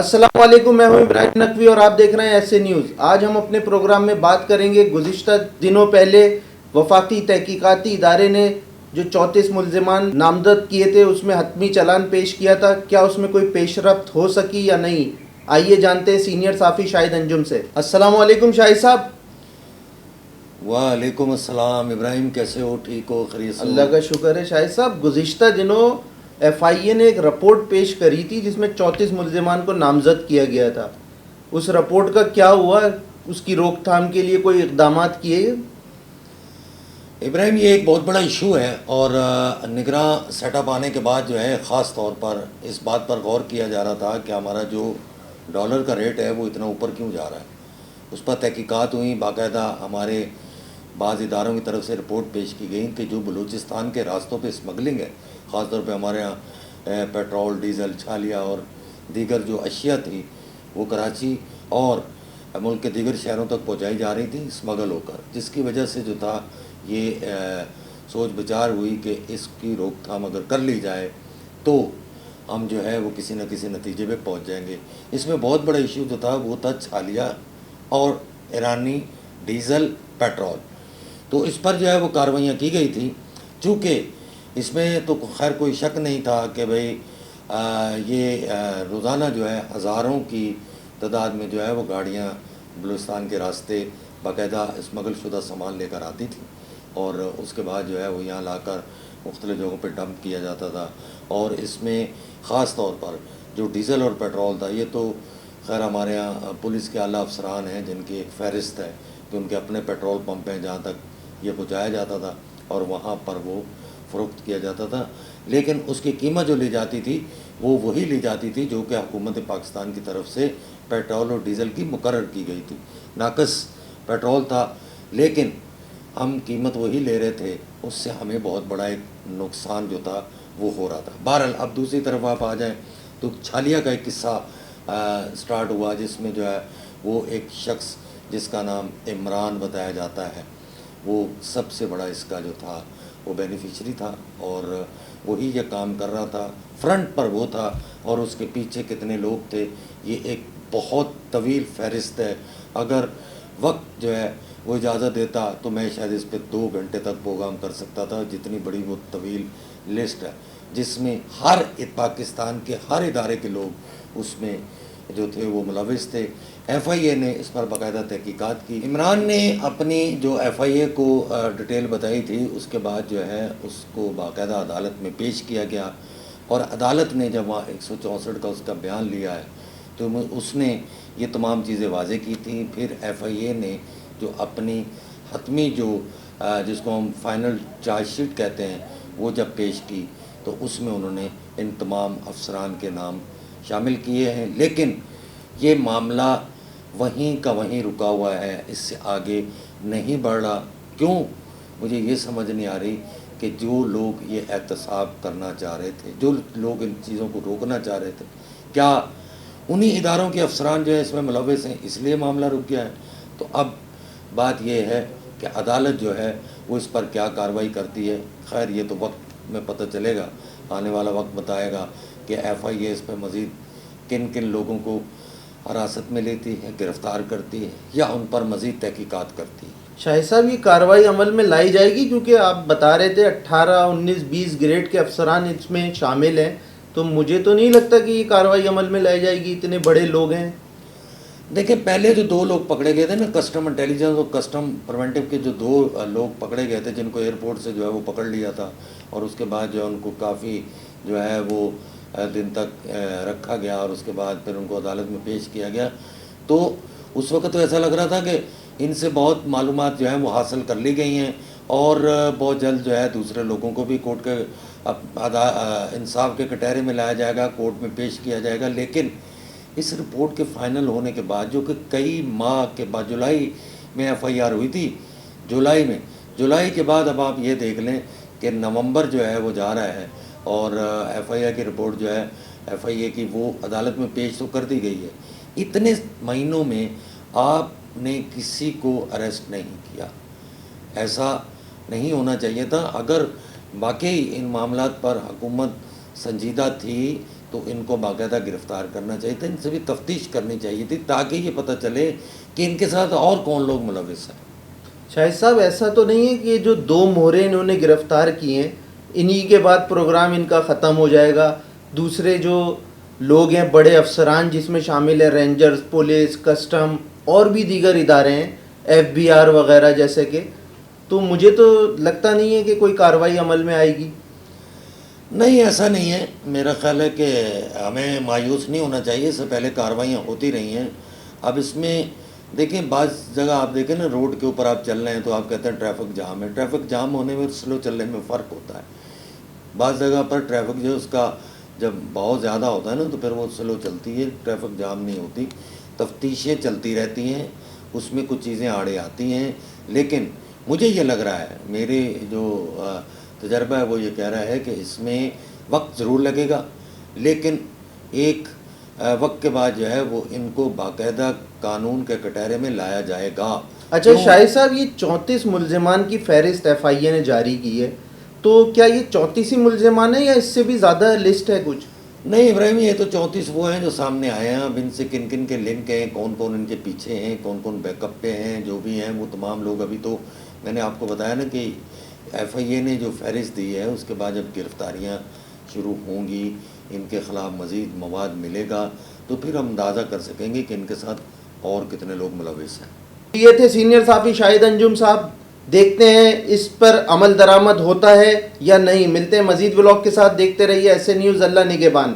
अस्सलाम वालेकुम, मैं हूं इब्राहिम नकवी और आप देख रहे हैं ऐसे न्यूज़। आज हम अपने प्रोग्राम में बात करेंगे गुज़िश्ता दिनों पहले वफाकी तहकीकाती इदारे ने जो 34 मुल्ज़िमान नामजद किए थे उसमें हतमी चालान पेश किया था। क्या उसमें कोई पेशरफ्त हो सकी या नहीं, आइए जानते हैं सीनियर साफ़ी शाहिद अंजुम से। अस्सलाम वालेकुम शाहिद साहब। वालेकुम अस्सलाम इब्राहिम, कैसे हो? ठीक हो? खैरियत से हो? अल्लाह का शुक्र है। शाहिद साहब, गुज़िश्ता दिनों FIA ने एक रिपोर्ट पेश करी थी जिसमें 34 मुल्ज़िमान को नामजद किया गया था। उस रिपोर्ट का क्या हुआ? उसकी रोकथाम के लिए कोई इक़दाम किए? इब्राहिम, ये एक बहुत बड़ा इशू है और निगरान सेटअप आने के बाद जो है ख़ास तौर पर इस बात पर गौर किया जा रहा था कि हमारा जो डॉलर का रेट है वो इतना ऊपर क्यों जा रहा है। उस पर तहकीकात हुई, बाकायदा हमारे बाज़ इदारों की तरफ से रिपोर्ट पेश की गई कि जो बलूचिस्तान के रास्तों पे स्मगलिंग है, ख़ास तौर पे हमारे यहाँ पेट्रोल, डीज़ल, छालिया और दीगर जो अशिया थी वो कराची और मुल्क के दीगर शहरों तक पहुँचाई जा रही थी स्मगल होकर, जिसकी वजह से जो था ये सोच विचार हुई कि इसकी रोकथाम अगर कर ली जाए तो हम जो है वो किसी न किसी नतीजे पे पहुंच जाएंगे। इसमें बहुत बड़ा इशू जो था वो था छालिया और ईरानी डीज़ल, पेट्रोल। तो इस पर जो है वो कार्रवाइयाँ की गई थी। चूँकि इसमें तो खैर कोई शक नहीं था कि भाई ये रोज़ाना जो है हज़ारों की तादाद में जो है वो गाड़ियाँ बलूचिस्तान के रास्ते बाकायदा स्मगल शुदा सामान लेकर आती थी और उसके बाद जो है वो यहाँ लाकर मुख्तलिफ़ जगहों पे डंप किया जाता था। और इसमें ख़ास तौर पर जो डीज़ल और पेट्रोल था, ये तो खैर हमारे यहाँ पुलिस के आला अफसरान हैं जिनकी एक फ़हरिस्त है कि उनके अपने पेट्रोल पंप हैं जहाँ तक ये पहुँचाया जाता था और वहाँ पर वो फ़रोख्त किया जाता था। लेकिन उसकी कीमत जो ली जाती थी वो वही ली जाती थी जो कि हुकूमत पाकिस्तान की तरफ से पेट्रोल और डीज़ल की मुकर्रर की गई थी। नाक़स पेट्रोल था लेकिन हम कीमत वही ले रहे थे, उससे हमें बहुत बड़ा एक नुकसान जो था वो हो रहा था। बहरहाल अब दूसरी तरफ आप आ जाएं तो छालिया का एक किस्सा स्टार्ट हुआ जिसमें जो है वो एक शख्स जिसका नाम इमरान बताया जाता है, वो सबसे बड़ा इसका जो था वो बेनिफिशरी था और वही ये काम कर रहा था, फ्रंट पर वो था और उसके पीछे कितने लोग थे ये एक बहुत तवील फहरिस्त है। अगर वक्त जो है वो इजाज़त देता तो मैं शायद इस पर 2 घंटे तक प्रोग्राम कर सकता था, जितनी बड़ी वो तवील लिस्ट है जिसमें हर पाकिस्तान के हर इदारे के लोग उसमें जो थे वो मुलविस थे। FIA ने इस पर बाकायदा तहकीकात की। इमरान ने अपनी जो FIA को डिटेल बताई थी उसके बाद जो है उसको बाकायदा अदालत में पेश किया गया और अदालत ने जब वहाँ 164 का उसका बयान लिया है तो उसने ये तमाम चीज़ें वाज़े की थी। फिर FIA ने जो अपनी हतमी जो जिसको हम फाइनल चार्जशीट कहते हैं वो जब पेश की तो उसमें उन्होंने इन तमाम अफसरान के नाम शामिल किए हैं। लेकिन ये मामला वहीं का वहीं रुका हुआ है, इससे आगे नहीं बढ़ रहा। क्यों? मुझे ये समझ नहीं आ रही कि जो लोग ये एहतसाब करना चाह रहे थे, जो लोग इन चीज़ों को रोकना चाह रहे थे, क्या उन्हीं इदारों के अफसरान जो है इसमें मुलविस हैं इसलिए मामला रुक गया है? तो अब बात यह है कि अदालत जो है वो इस पर क्या कार्रवाई करती है। खैर ये तो वक्त में पता चलेगा, आने वाला वक्त बताएगा कि FIA इस पर मज़ीद किन किन लोगों को हिरासत में लेती है, गिरफ़्तार करती है या उन पर मज़ीद तहकीकात करती है। शाहिद साहब, ये कार्रवाई अमल में लाई जाएगी? क्योंकि आप बता रहे थे 18, 19, 20 ग्रेड के अफसरान इसमें शामिल हैं, तो मुझे तो नहीं लगता कि ये कार्रवाई अमल में लाई जाएगी, इतने बड़े लोग हैं। देखिए, पहले जो 2 लोग पकड़े गए थे ना, कस्टम इंटेलिजेंस और कस्टम प्रिवेंटिव के जो 2 लोग पकड़े गए थे जिनको एयरपोर्ट से जो है वो पकड़ लिया था और उसके बाद जो है उनको काफ़ी जो है वो दिन तक रखा गया और उसके बाद फिर उनको अदालत में पेश किया गया। तो उस वक्त तो ऐसा लग रहा था कि इनसे बहुत मालूमात जो है वो हासिल कर ली गई हैं और बहुत जल्द जो है दूसरे लोगों को भी कोर्ट के इंसाफ के कटहरे में लाया जाएगा, कोर्ट में पेश किया जाएगा। लेकिन इस रिपोर्ट के फ़ाइनल होने के बाद, जो कि कई माह के बाद जुलाई में FIR हुई थी, जुलाई के बाद अब आप ये देख लें कि नवंबर जो है वो जा रहा है और FIR की रिपोर्ट जो है FIA की वो अदालत में पेश तो कर दी गई है। इतने महीनों में आपने किसी को अरेस्ट नहीं किया, ऐसा नहीं होना चाहिए था। अगर वाकई इन मामलात पर हुकूमत संजीदा थी تو ان کو باقاعدہ گرفتار کرنا چاہیے تھا، ان سے بھی تفتیش کرنی چاہیے تھی تاکہ یہ پتہ چلے کہ ان کے ساتھ اور کون لوگ ملوث ہیں۔ شاہد صاحب ایسا تو نہیں ہے کہ یہ جو 2 مہرے انہوں نے گرفتار کیے ہیں انہی کے بعد پروگرام ان کا ختم ہو جائے گا؟ دوسرے جو لوگ ہیں بڑے افسران جس میں شامل ہے رینجرز، پولیس، کسٹم اور بھی دیگر ادارے ہیں FBI وغیرہ جیسے کہ، تو مجھے تو لگتا نہیں ہے کہ کوئی کارروائی عمل میں آئے گی۔ نہیں، ایسا نہیں ہے، میرا خیال ہے کہ ہمیں مایوس نہیں ہونا چاہیے، اس سے پہلے کارروائیاں ہوتی رہی ہیں۔ اب اس میں دیکھیں بعض جگہ آپ دیکھیں نا، روڈ کے اوپر آپ چل رہے ہیں تو آپ کہتے ہیں ٹریفک جام ہے، ٹریفک جام ہونے میں سلو چلنے میں فرق ہوتا ہے۔ بعض جگہ پر ٹریفک جو ہے اس کا جب بہت زیادہ ہوتا ہے نا تو پھر وہ سلو چلتی ہے، ٹریفک جام نہیں ہوتی، تفتیشیں چلتی رہتی ہیں، اس میں کچھ چیزیں آڑے آتی ہیں، لیکن مجھے یہ لگ رہا ہے، میرے جو تجربہ ہے وہ یہ کہہ رہا ہے کہ اس میں وقت ضرور لگے گا، لیکن ایک وقت کے بعد جو ہے وہ ان کو باقاعدہ قانون کے کٹہرے میں لایا جائے گا۔ اچھا شاہد صاحب، یہ 34 ملزمان کی فہرست FIA نے جاری کی ہے، تو کیا یہ 34 ہی ملزمان ہیں یا اس سے بھی زیادہ لسٹ ہے کچھ؟ نہیں ابراہیم، یہ تو 34 وہ ہیں جو سامنے آئے ہیں، اب ان سے کن کن کے لنک ہیں، کون کون ان کے پیچھے ہیں، کون کون بیک اپ پہ ہیں، جو بھی ہیں وہ تمام لوگ ابھی تو میں نے آپ کو بتایا نا کہ FIA نے جو فہرست دی ہے اس کے بعد جب گرفتاریاں شروع ہوں گی، ان کے خلاف مزید مواد ملے گا تو پھر ہم اندازہ کر سکیں گے کہ ان کے ساتھ اور کتنے لوگ ملوث ہیں۔ یہ تھے سینئر صحافی شاہد انجم صاحب، دیکھتے ہیں اس پر عمل درآمد ہوتا ہے یا نہیں۔ ملتے ہیں مزید ولاگ کے ساتھ، دیکھتے رہیے ایس اے نیوز۔ اللہ نگہبان۔